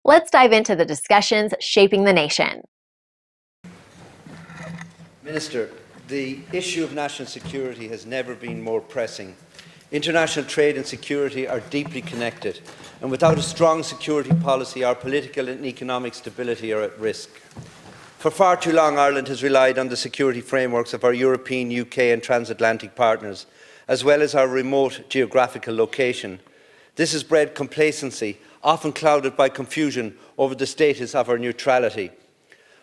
Let's dive into the discussions shaping the nation. Minister, the issue of national security has never been more pressing. International trade and security are deeply connected, and without a strong security policy, our political and economic stability are at risk. For far too long, Ireland has relied on the security frameworks of our European, UK and transatlantic partners, as well as our remote geographical location. This has bred complacency, often clouded by confusion over the status of our neutrality.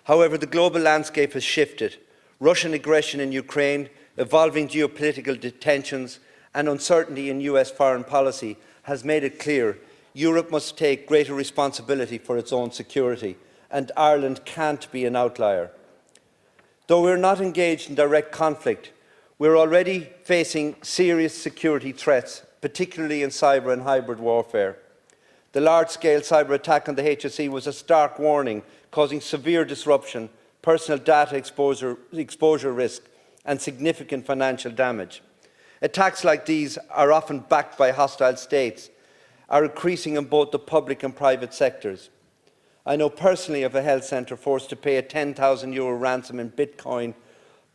However, the global landscape has shifted. Russian aggression in Ukraine, evolving geopolitical tensions and uncertainty in US foreign policy has made it clear Europe must take greater responsibility for its own security, and Ireland can't be an outlier. Though we're not engaged in direct conflict, we're already facing serious security threats, particularly in cyber and hybrid warfare. The large-scale cyber attack on the HSE was a stark warning, causing severe disruption, personal data exposure risk and significant financial damage. Attacks like these are often backed by hostile states, are increasing in both the public and private sectors. I know personally of a health centre forced to pay a €10,000 ransom in Bitcoin,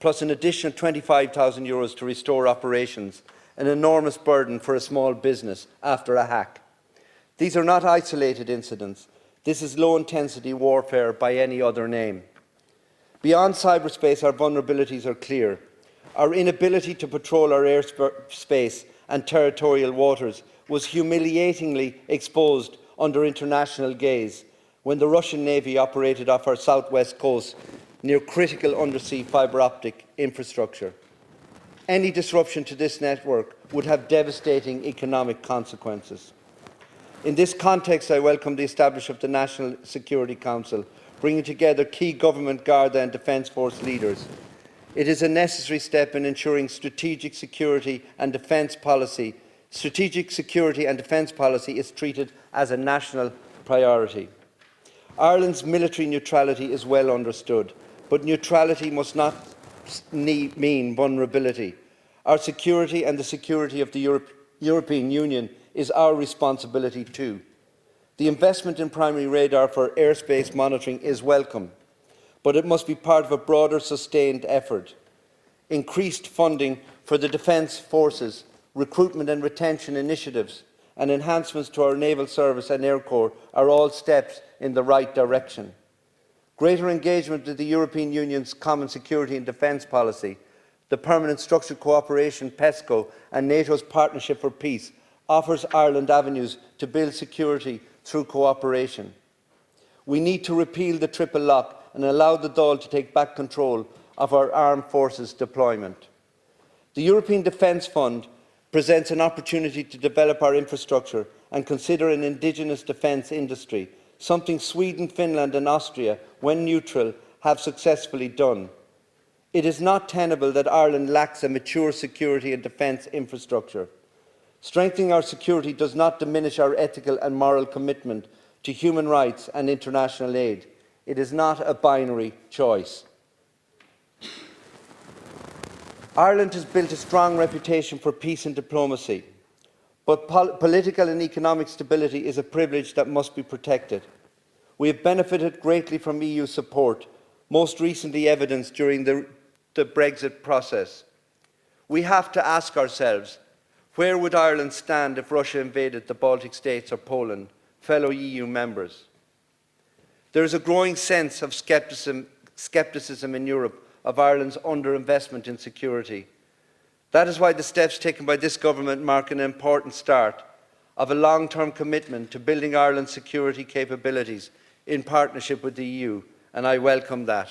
plus an additional €25,000 to restore operations, an enormous burden for a small business after a hack. These are not isolated incidents. This is low-intensity warfare by any other name. Beyond cyberspace, our vulnerabilities are clear. Our inability to patrol our airspace and territorial waters was humiliatingly exposed under international gaze when the Russian Navy operated off our southwest coast near critical undersea fibre optic infrastructure. Any disruption to this network would have devastating economic consequences. In this context, I welcome the establishment of the National Security Council, bringing together key government, Garda and Defence Force leaders. It is a necessary step in ensuring strategic security and defence policy is treated as a national priority. Ireland's military neutrality is well understood, but neutrality must not mean vulnerability. Our security and the security of the European Union is our responsibility too. The investment in primary radar for airspace monitoring is welcome, but it must be part of a broader sustained effort. Increased funding for the Defence Forces, recruitment and retention initiatives, and enhancements to our Naval Service and Air Corps are all steps in the right direction. Greater engagement with the European Union's Common Security and Defence Policy, the Permanent Structured Cooperation PESCO and NATO's Partnership for Peace offers Ireland avenues to build security through cooperation. We need to repeal the triple lock and allow the Dáil to take back control of our armed forces deployment. The European Defence Fund presents an opportunity to develop our infrastructure and consider an indigenous defence industry, something Sweden, Finland and Austria, when neutral, have successfully done. It is not tenable that Ireland lacks a mature security and defence infrastructure. Strengthening our security does not diminish our ethical and moral commitment to human rights and international aid. It is not a binary choice. Ireland has built a strong reputation for peace and diplomacy, but political and economic stability is a privilege that must be protected. We have benefited greatly from EU support, most recently evidenced during the Brexit process. We have to ask ourselves, where would Ireland stand if Russia invaded the Baltic states or Poland, fellow EU members? There is a growing sense of scepticism in Europe of Ireland's underinvestment in security. That is why the steps taken by this government mark an important start of a long-term commitment to building Ireland's security capabilities in partnership with the EU, and I welcome that.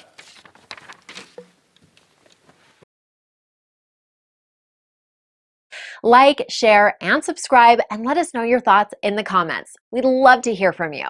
Like, share, and subscribe, and let us know your thoughts in the comments. We'd love to hear from you.